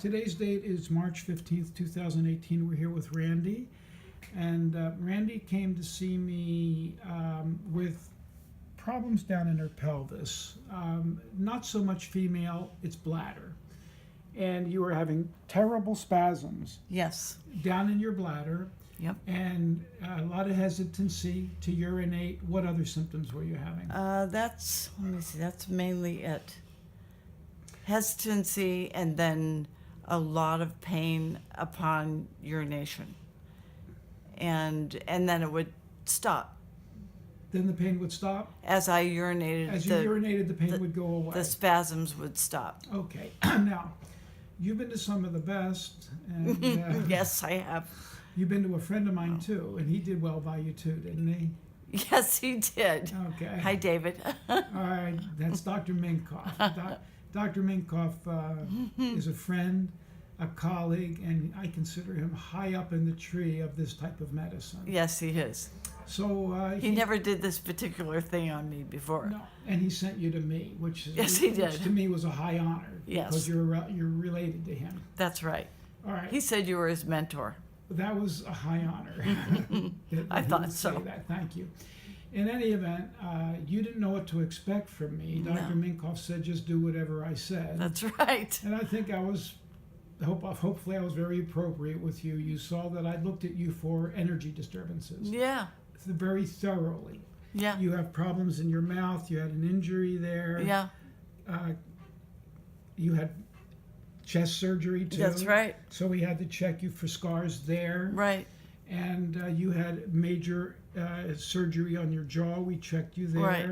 Today's date is March 15th, 2018. We're here with Randy. And Randy came to see me with problems down in her pelvis. Not so much female, it's bladder. And you were having terrible spasms. Yes. Down in your bladder. Yep. And a lot of hesitancy to urinate. What other symptoms were you having? That's mainly it. Hesitancy and then a lot of pain upon urination. And then it would stop. Then the pain would stop? As I urinated. As you urinated, the pain would go away? The spasms would stop. Okay. Now, you've been to some of the best. And, yes, I have. You've been to a friend of mine, too, and he did well by you, too, didn't he? Yes, he did. Okay. Hi, David. All right. That's Dr. Minkoff. Dr. Minkoff is a friend, a colleague, and I consider him high up in the tree of this type of medicine. Yes, he is. So he never did this particular thing on me before. No, and he sent you to me, which to me was a high honor. Yes, because you're related to him. That's right. All right. He said you were his mentor. That was a high honor. I thought so. Say that. Thank you. In any event, you didn't know what to expect from me. Dr. Minkoff said, just do whatever I said. That's right. And I think hopefully I was very appropriate with you. You saw that I looked at you for energy disturbances. Yeah. Very thoroughly. Yeah. You have problems in your mouth. You had an injury there. Yeah. You had chest surgery too. That's right. So we had to check you for scars there. Right. And you had major surgery on your jaw. We checked you there. Right.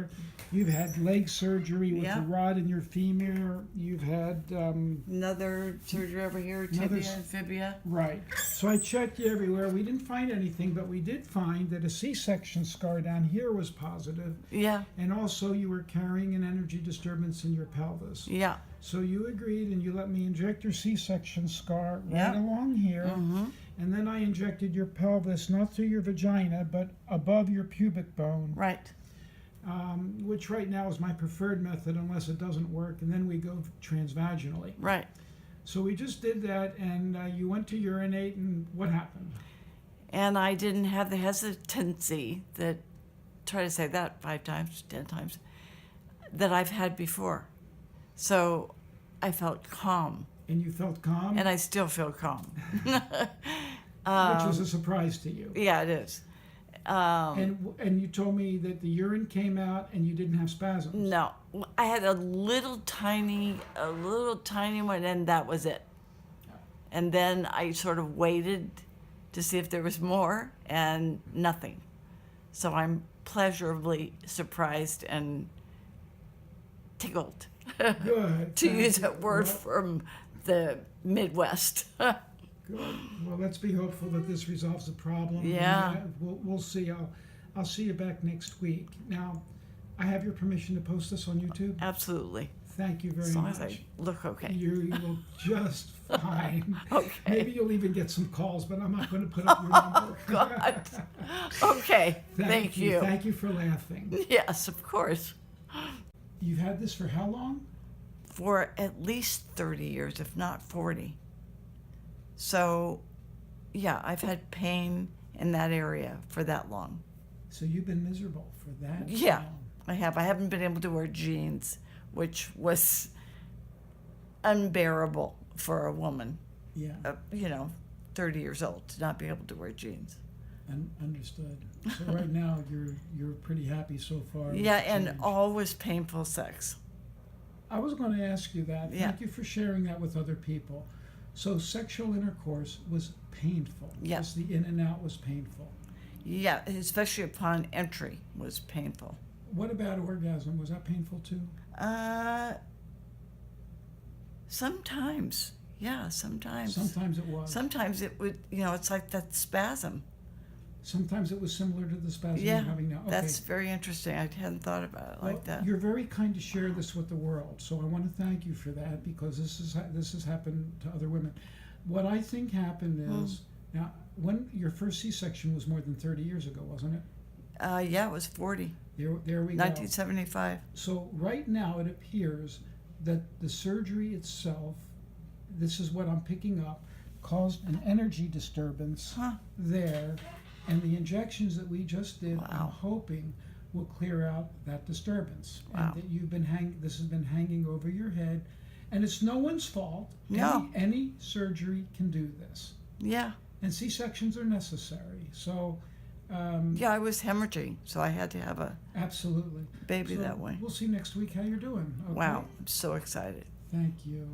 You've had leg surgery with a rod in your femur. You've had another surgery over here, tibia and fibia. Right. So I checked you everywhere. We didn't find anything, but we did find that a C-section scar down here was positive. Yeah. And also you were carrying an energy disturbance in your pelvis. Yeah. So you agreed and you let me inject your C-section scar right along here. Mm-hmm. And then I injected your pelvis, not through your vagina, but above your pubic bone. Right. Which right now is my preferred method unless it doesn't work. And then we go transvaginally. Right. So we just did that, and you went to urinate, and what happened? And I didn't have the hesitancy that, try to say that 5 times, 10 times, that I've had before. So I felt calm. And you felt calm? And I still feel calm. Which was a surprise to you. Yeah, it is. And you told me that the urine came out and you didn't have spasms. No. I had a little tiny one, and that was it. And then I sort of waited to see if there was more, and nothing. So I'm pleasurably surprised and tickled. Good. To use a word from the Midwest. Good. Well, let's be hopeful that this resolves the problem. Yeah. We'll see. I'll see you back next week. Now, I have your permission to post this on YouTube? Absolutely. Thank you very much. As long as I look okay. You look just fine. Okay. Maybe you'll even get some calls, but I'm not going to put up your number. God. Okay. Thank you. Thank you for laughing. Yes, of course. You've had this for how long? For at least 30 years, if not 40. So, yeah, I've had pain in that area for that long. So you've been miserable for that Yeah, long. I have. I haven't been able to wear jeans, which was unbearable for a woman. Yeah. 30 years old to not be able to wear jeans. Understood. So right now you're pretty happy so far. Yeah, and always painful sex. I was going to ask you that. Yeah. Thank you for sharing that with other people. So sexual intercourse was painful. Yeah. Just the in and out was painful. Yeah, especially upon entry was painful. What about orgasm? Was that painful too? Sometimes. Yeah, sometimes. Sometimes it was. Sometimes it would, it's like that spasm. Sometimes it was similar to the spasm Yeah, you're having now. Okay. that's very interesting. I hadn't thought about it like that. You're very kind to share this with the world, so I want to thank you for that because this has happened to other women. What I think happened is now when your first C-section was more than 30 years ago, wasn't it? Yeah, it was 40. There we 1975. go. So right now it appears that the surgery itself this is what I'm picking up, caused an energy disturbance Huh. there, and the injections that we just did, I'm Wow. hoping will clear out that disturbance. Wow. And that this has been hanging over your head, and it's no one's fault. No. Any surgery can do this, Yeah. and C-sections are necessary. So, Yeah, I was hemorrhaging, so I had to have a absolutely. baby So that way. We'll see next week how you're doing. Okay? Wow, I'm so excited. Thank you.